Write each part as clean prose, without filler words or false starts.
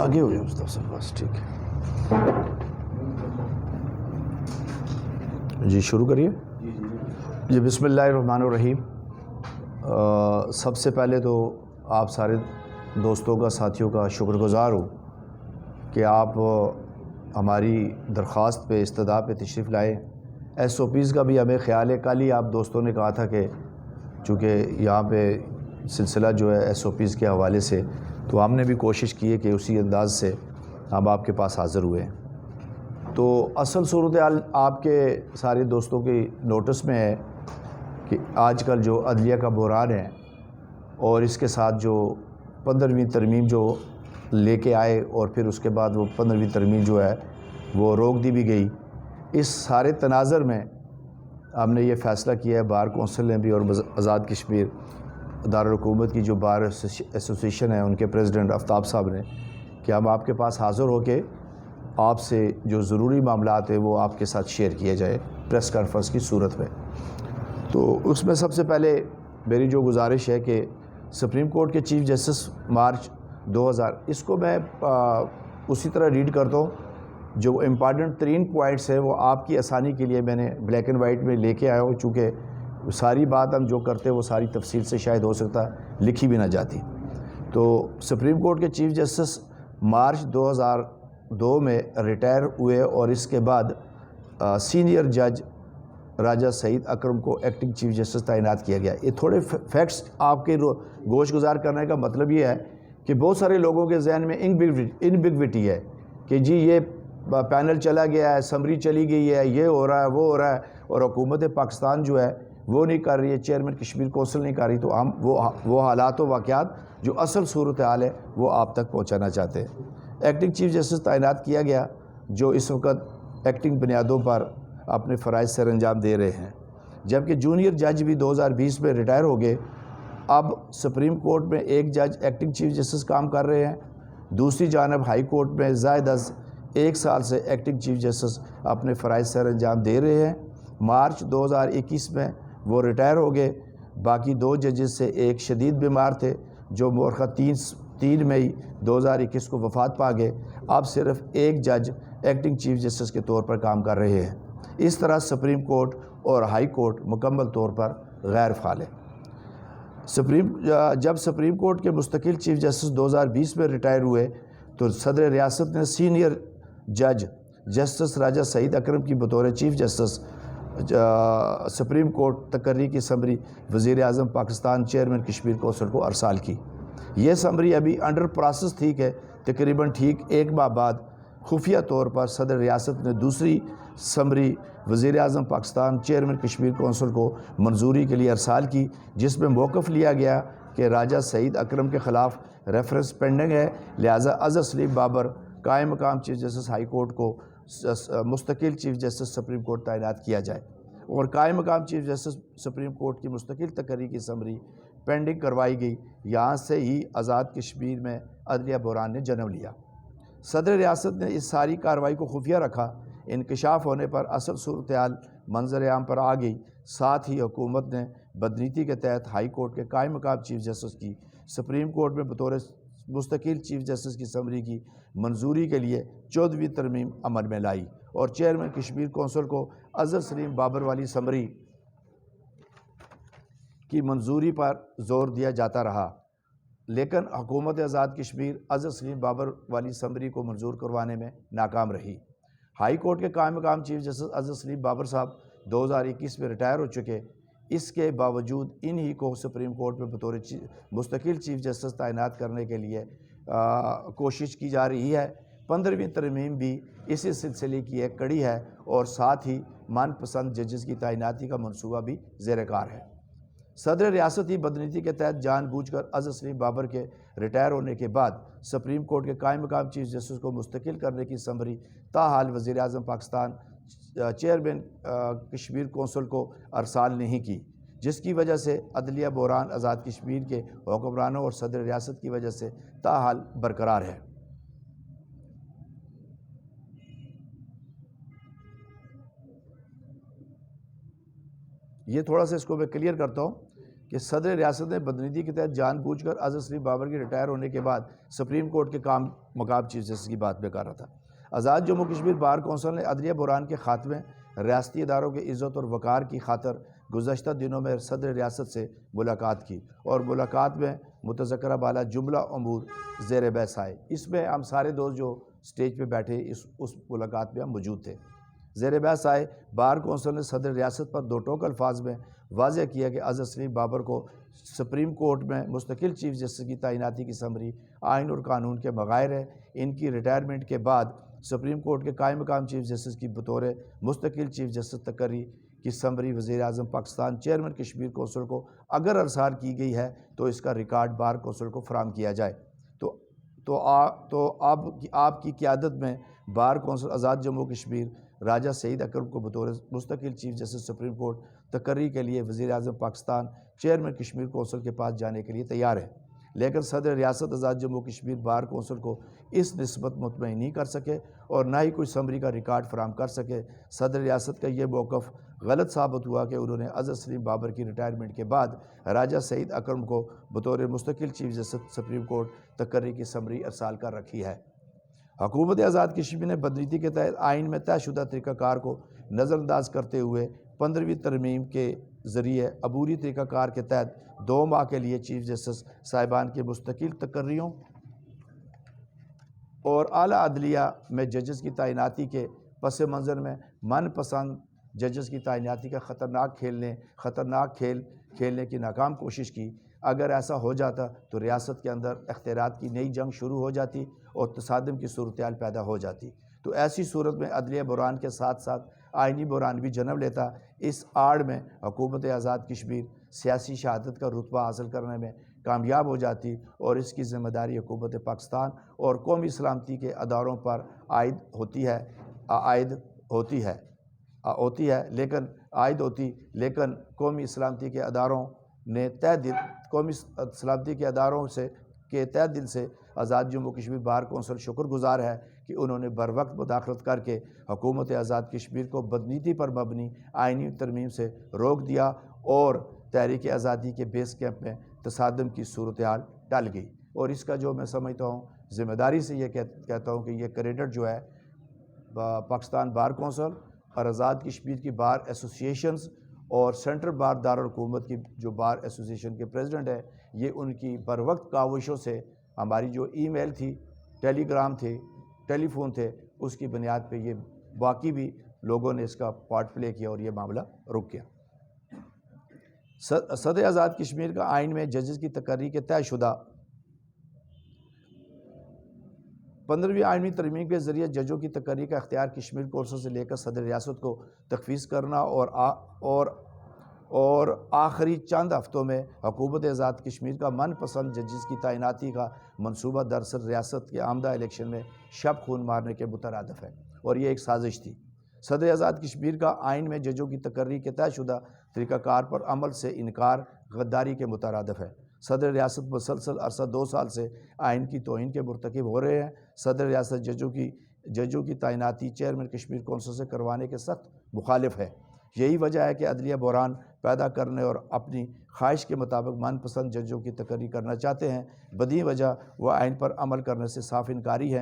آگے ہو گیا مصطفیٰ صاحب بس ٹھیک ہے جی شروع کریے جی بسم اللہ الرحمن الرحیم سب سے پہلے تو آپ سارے دوستوں کا ساتھیوں کا شکر گزار ہوں کہ آپ ہماری درخواست پہ استدعا پہ تشریف لائے. ایس او پیز کا بھی ہمیں خیال ہے. کل ہی آپ دوستوں نے کہا تھا کہ چونکہ یہاں پہ سلسلہ جو ہے ایس او پیز کے حوالے سے تو ہم نے بھی کوشش کی ہے کہ اسی انداز سے ہم آپ کے پاس حاضر ہوئے ہیں. تو اصل صورتحال آپ کے سارے دوستوں کی نوٹس میں ہے کہ آج کل جو عدلیہ کا بحران ہے اور اس کے ساتھ جو 15ویں ترمیم جو لے کے آئے اور پھر اس کے بعد وہ 15ویں ترمیم جو ہے وہ روک دی بھی گئی, اس سارے تناظر میں ہم نے یہ فیصلہ کیا ہے بار کونسل نے بھی اور آزاد کشمیر دارالحکومت کی جو بار ایسوسیشن ہے ان کے پریزیڈنٹ آفتاب صاحب نے کہ ہم آپ کے پاس حاضر ہو کے آپ سے جو ضروری معاملات ہیں وہ آپ کے ساتھ شیئر کیے جائے پریس کانفرنس کی صورت میں. تو اس میں سب سے پہلے میری جو گزارش ہے کہ سپریم کورٹ کے چیف جسٹس مارچ 2000 اس کو میں اسی طرح ریڈ کرتا ہوں جو امپارٹنٹ ترین پوائنٹس ہیں وہ آپ کی آسانی کے لیے میں نے بلیک اینڈ وائٹ میں لے کے آیا ہوں, چونکہ ساری بات ہم جو کرتے ہیں وہ ساری تفصیل سے شاید ہو سکتا لکھی بھی نہ جاتی. تو سپریم کورٹ کے چیف جسٹس مارچ 2002 میں ریٹائر ہوئے اور اس کے بعد سینئر جج راجہ سعید اکرم کو ایکٹنگ چیف جسٹس تعینات کیا گیا. یہ تھوڑے فیکٹس آپ کے گوش گزار کرنے کا مطلب یہ ہے کہ بہت سارے لوگوں کے ذہن میں انبیگوٹی ہے کہ جی یہ پینل چلا گیا ہے, سمری چلی گئی ہے, یہ ہو رہا ہے وہ ہو رہا ہے اور حکومت پاکستان جو ہے وہ نہیں کر رہی ہے, چیئرمین کشمیر کونسل نہیں کر رہی. تو ہم وہ حالات و واقعات جو اصل صورتحال ہے وہ آپ تک پہنچانا چاہتے ہیں. ایکٹنگ چیف جسٹس تعینات کیا گیا جو اس وقت ایکٹنگ بنیادوں پر اپنے فرائض سر انجام دے رہے ہیں, جبکہ جونیئر جج بھی 2020 میں ریٹائر ہو گئے. اب سپریم کورٹ میں ایک جج ایکٹنگ چیف جسٹس کام کر رہے ہیں, دوسری جانب ہائی کورٹ میں زائد از 1 سال سے ایکٹنگ چیف جسٹس اپنے فرائض سر انجام دے رہے ہیں. مارچ 2021 میں وہ ریٹائر ہو گئے. باقی 2 ججز سے ایک شدید بیمار تھے جو مورخہ 3 مئی 2021 کو وفات پا گئے. اب صرف ایک جج ایکٹنگ چیف جسٹس کے طور پر کام کر رہے ہیں. اس طرح سپریم کورٹ اور ہائی کورٹ مکمل طور پر غیر فعال ہے. جب سپریم کورٹ کے مستقل چیف جسٹس 2020 میں ریٹائر ہوئے تو صدر ریاست نے سینئر جج جسٹس راجہ سعید اکرم کی بطور چیف جسٹس سپریم کورٹ تقرری کی سمری وزیر اعظم پاکستان چیئرمین کشمیر کونسل کو ارسال کی. یہ سمری ابھی انڈر پروسیس تھی کہ تقریباً ٹھیک 1 ماہ بعد خفیہ طور پر صدر ریاست نے دوسری سمری وزیر اعظم پاکستان چیئرمین کشمیر کونسل کو منظوری کے لیے ارسال کی, جس میں موقف لیا گیا کہ راجہ سعید اکرم کے خلاف ریفرنس پینڈنگ ہے, لہٰذا اظہر سلیم بابر قائم مقام چیف جسٹس ہائی کورٹ کو مستقل چیف جسٹس سپریم کورٹ تعینات کیا جائے. اور قائم مقام چیف جسٹس سپریم کورٹ کی مستقل تقرری کی سمری پینڈنگ کروائی گئی. یہاں سے ہی آزاد کشمیر میں عدلیہ بحران نے جنم لیا. صدر ریاست نے اس ساری کارروائی کو خفیہ رکھا. انکشاف ہونے پر اصل صورتحال منظر عام پر آ گئی. ساتھ ہی حکومت نے بدنیتی کے تحت ہائی کورٹ کے قائم مقام چیف جسٹس کی سپریم کورٹ میں بطور مستقل چیف جسٹس کی سمری کی منظوری کے لیے 14ویں ترمیم عمل میں لائی اور چیئرمین کشمیر کونسل کو اظہر سلیم بابر والی سمری کی منظوری پر زور دیا جاتا رہا, لیکن حکومت آزاد کشمیر اظہر سلیم بابر والی سمری کو منظور کروانے میں ناکام رہی. ہائی کورٹ کے قائم مقام چیف جسٹس اظہر سلیم بابر صاحب 2021 میں ریٹائر ہو چکے. اس کے باوجود انہی کو سپریم کورٹ میں بطور مستقل چیف جسٹس تعینات کرنے کے لیے کوشش کی جا رہی ہے. 15ویں ترمیم بھی اسی سلسلے کی ایک کڑی ہے اور ساتھ ہی من پسند ججز کی تعیناتی کا منصوبہ بھی زیر کار ہے. صدر ریاستی بدنیتی کے تحت جان بوجھ کر اظہر سلیم بابر کے ریٹائر ہونے کے بعد سپریم کورٹ کے قائم مقام چیف جسٹس کو مستقل کرنے کی سمری تاحال وزیر اعظم پاکستان چیئرمین کشمیر کونسل کو ارسال نہیں کی, جس کی وجہ سے عدلیہ بحران آزاد کشمیر کے حکمرانوں اور صدر ریاست کی وجہ سے تاحال برقرار ہے. یہ تھوڑا سا اس کو میں کلیئر کرتا ہوں کہ صدر ریاست نے بدنیتی کے تحت جان بوجھ کر اظہر سلیم بابر کے ریٹائر ہونے کے بعد سپریم کورٹ کے مقام چیف جسٹس کی بات پہ کر رہا تھا۔ آزاد جموں کشمیر بار کونسل نے عدلیہ بحران کے خاتمے، ریاستی اداروں کی عزت اور وقار کی خاطر گزشتہ دنوں میں صدر ریاست سے ملاقات کی، اور ملاقات میں متذکرہ بالا جملہ امور زیر بحث آئے۔ اس میں ہم سارے دوست جو سٹیج پہ بیٹھے اس ملاقات میں ہم موجود تھے۔ زیر بحث آئے بار کونسل نے صدر ریاست پر دو ٹوک الفاظ میں واضح کیا کہ اظہر سلیم بابر کو سپریم کورٹ میں مستقل چیف جسٹس کی تعیناتی کی سمری آئین اور قانون کے بغیر ہے۔ ان کی ریٹائرمنٹ کے بعد سپریم کورٹ کے قائم مقام چیف جسٹس کی بطور مستقل چیف جسٹس تقرری کی سمری وزیر اعظم پاکستان چیئرمین کشمیر کونسل کو اگر ارسال کی گئی ہے تو اس کا ریکارڈ بار کونسل کو فراہم کیا جائے۔ تو آپ کی قیادت میں بار کونسل آزاد جموں کشمیر راجہ سعید اکرم کو بطور مستقل چیف جسٹس سپریم کورٹ تقرری کے لیے وزیر اعظم پاکستان چیئرمین کشمیر کونسل کے پاس جانے کے لیے تیار ہے، لیکن صدر ریاست آزاد جموں کشمیر بار کونسل کو اس نسبت مطمئن نہیں کر سکے اور نہ ہی کوئی سمری کا ریکارڈ فراہم کر سکے۔ صدر ریاست کا یہ موقف غلط ثابت ہوا کہ انہوں نے اظہر سلیم بابر کی ریٹائرمنٹ کے بعد راجہ سعید اکرم کو بطور مستقل چیف جسٹس سپریم کورٹ تقرری کی سمری ارسال کر رکھی ہے۔ حکومت آزاد کشمیر نے بدنیتی کے تحت آئین میں طے شدہ طریقہ کار کو نظر انداز کرتے ہوئے 15ویں ترمیم کے ذریعے عبوری طریقہ کار کے تحت 2 ماہ کے لیے چیف جسٹس صاحبان کی مستقل تقرریوں اور اعلیٰ عدلیہ میں ججز کی تعیناتی کے پس منظر میں من پسند ججز کی تعیناتی کا خطرناک کھیل کھیلنے کی ناکام کوشش کی۔ اگر ایسا ہو جاتا تو ریاست کے اندر اختیارات کی نئی جنگ شروع ہو جاتی اور تصادم کی صورتحال پیدا ہو جاتی، تو ایسی صورت میں عدلیہ بحران کے ساتھ ساتھ آئینی بحران بھی جنم لیتا۔ اس آڑ میں حکومت آزاد کشمیر سیاسی شہادت کا رتبہ حاصل کرنے میں کامیاب ہو جاتی اور اس کی ذمہ داری حکومت پاکستان اور قومی سلامتی کے اداروں پر عائد ہوتی، لیکن قومی سلامتی کے اداروں نے قومی سلامتی کے اداروں کے تہ دل سے آزاد جموں کشمیر بار کونسل شکر گزار ہے کہ انہوں نے بروقت مداخلت کر کے حکومت آزاد کشمیر کو بدنیتی پر مبنی آئینی ترمیم سے روک دیا اور تحریک آزادی کے بیس کیمپ میں تصادم کی صورتحال ٹل گئی۔ اور اس کا جو میں سمجھتا ہوں ذمہ داری سے یہ کہتا ہوں کہ یہ کریڈٹ جو ہے پاکستان بار کونسل اور آزاد کشمیر کی بار ایسوسیشنز اور سینٹرل بار دارالحکومت کی جو بار ایسوسیشن کے پریزیڈنٹ ہے، یہ ان کی بروقت کاوشوں سے ہماری جو ای میل تھی، ٹیلی گرام تھے، ٹیلی فون تھے، اس کی بنیاد پہ یہ باقی بھی لوگوں نے اس کا پارٹ پلے کیا اور یہ معاملہ رک گیا۔ صدر آزاد کشمیر کا آئین میں ججز کی تقرری کے طے شدہ 15ویں آئینی ترمیم کے ذریعے ججوں کی تقرری کا اختیار کشمیر کونسل سے لے کر صدر ریاست کو تفویض کرنا اور آخری چند ہفتوں میں حکومت آزاد کشمیر کا من پسند ججز کی تعیناتی کا منصوبہ دراصل ریاست کے آمدہ الیکشن میں شب خون مارنے کے مترادف ہے اور یہ ایک سازش تھی۔ صدر آزاد کشمیر کا آئین میں ججوں کی تقرری کے طے شدہ طریقہ کار پر عمل سے انکار غداری کے مترادف ہے۔ صدر ریاست مسلسل عرصہ 2 سال سے آئین کی توہین کے مرتکب ہو رہے ہیں۔ صدر ریاست ججوں کی تعیناتی چیئرمین کشمیر کونسل سے کروانے کے سخت مخالف ہے۔ یہی وجہ ہے کہ عدلیہ بحران پیدا کرنے اور اپنی خواہش کے مطابق من پسند ججوں کی تقرری کرنا چاہتے ہیں۔ بدی وجہ وہ آئین پر عمل کرنے سے صاف انکاری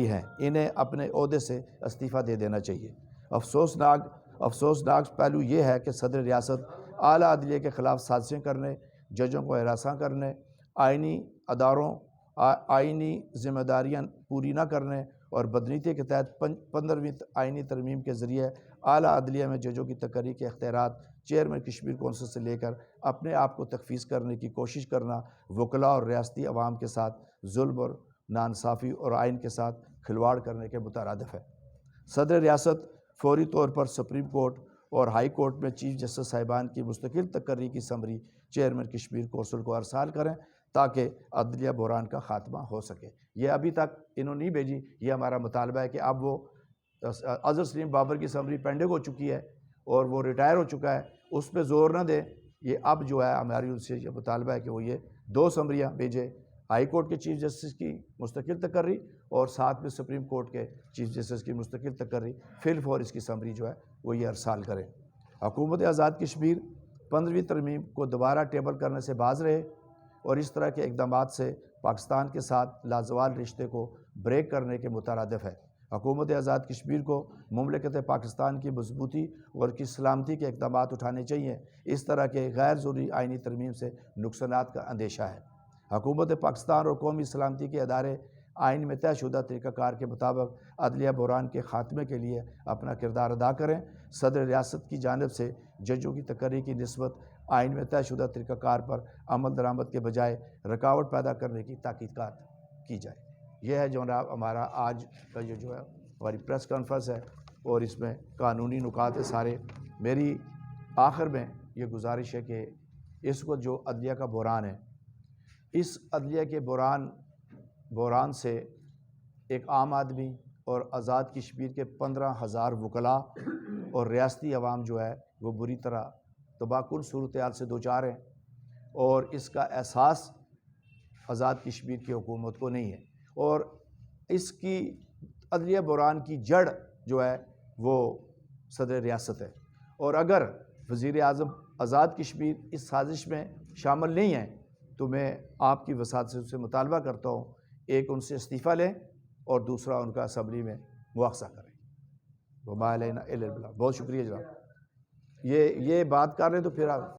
ہیں۔ انہیں اپنے عہدے سے استعفیٰ دے دینا چاہیے۔ افسوسناک پہلو یہ ہے کہ صدر ریاست اعلیٰ عدلیہ کے خلاف سازشیں کرنے، ججوں کو ہراساں کرنے، آئینی ذمہ داریاں پوری نہ کرنے اور بدنیتی کے تحت 15ویں آئینی ترمیم کے ذریعے اعلیٰ عدلیہ میں ججوں کی تقرری کے اختیارات چیئرمین کشمیر کونسل سے لے کر اپنے آپ کو تفویض کرنے کی کوشش کرنا وکلاء اور ریاستی عوام کے ساتھ ظلم اور ناانصافی اور آئین کے ساتھ کھلواڑ کرنے کے مترادف ہے۔ صدر ریاست فوری طور پر سپریم کورٹ اور ہائی کورٹ میں چیف جسٹس صاحبان کی مستقل تقرری کی سمری چیئرمین کشمیر کونسل کو ارسال کریں تاکہ عدلیہ بحران کا خاتمہ ہو سکے۔ یہ ابھی تک انہوں نے نہیں بھیجی۔ یہ ہمارا مطالبہ ہے کہ اب وہ اظہر سلیم بابر کی سمری پینڈنگ ہو چکی ہے اور وہ ریٹائر ہو چکا ہے، اس پہ زور نہ دیں۔ یہ اب جو ہے ہماری ان سے یہ مطالبہ ہے کہ وہ یہ 2 سمریاں بھیجے، ہائی کورٹ کے چیف جسٹس کی مستقل تقرری اور ساتھ میں سپریم کورٹ کے چیف جسٹس کی مستقل تقرری، فی الفور اس کی سمری جو ہے وہ یہ ارسال کریں۔ حکومت آزاد کشمیر 15ویں ترمیم کو دوبارہ ٹیبل کرنے سے باز رہے اور اس طرح کے اقدامات سے پاکستان کے ساتھ لازوال رشتے کو بریک کرنے کے مترادف ہے۔ حکومت آزاد کشمیر کو مملکت پاکستان کی مضبوطی اور کی سلامتی کے اقدامات اٹھانے چاہیے۔ اس طرح کے غیر ضروری آئینی ترمیم سے نقصانات کا اندیشہ ہے۔ حکومت پاکستان اور قومی سلامتی کے ادارے آئین میں طے شدہ طریقہ کار کے مطابق عدلیہ بحران کے خاتمے کے لیے اپنا کردار ادا کریں۔ صدر ریاست کی جانب سے ججوں کی تقرری کی نسبت آئین میں طے شدہ طریقہ کار پر عمل درآمد کے بجائے رکاوٹ پیدا کرنے کی تحقیقات کی جائے۔ یہ ہے جناب ہمارا آج کا یہ جو ہے ہماری پریس کانفرنس ہے اور اس میں قانونی نکات سارے۔ میری آخر میں یہ گزارش ہے کہ اس کو جو عدلیہ کا بحران ہے، اس عدلیہ کے بحران سے ایک عام آدمی اور آزاد کشمیر کے 15,000 وکلاء اور ریاستی عوام جو ہے وہ بری طرح تباہ کن صورتحال سے دوچار ہیں، اور اس کا احساس آزاد کشمیر کی حکومت کو نہیں ہے، اور اس کی عدلیہ بحران کی جڑ جو ہے وہ صدر ریاست ہے۔ اور اگر وزیر اعظم آزاد کشمیر اس سازش میں شامل نہیں ہیں تو میں آپ کی وساطت سے ان سے مطالبہ کرتا ہوں، ایک ان سے استعفیٰ لیں اور دوسرا ان کا اسمبلی میں مواخذہ کریں۔ وما علینا الا البلاغ۔ بہت شکریہ جناب، یہ بات کر رہے ہیں تو پھر آپ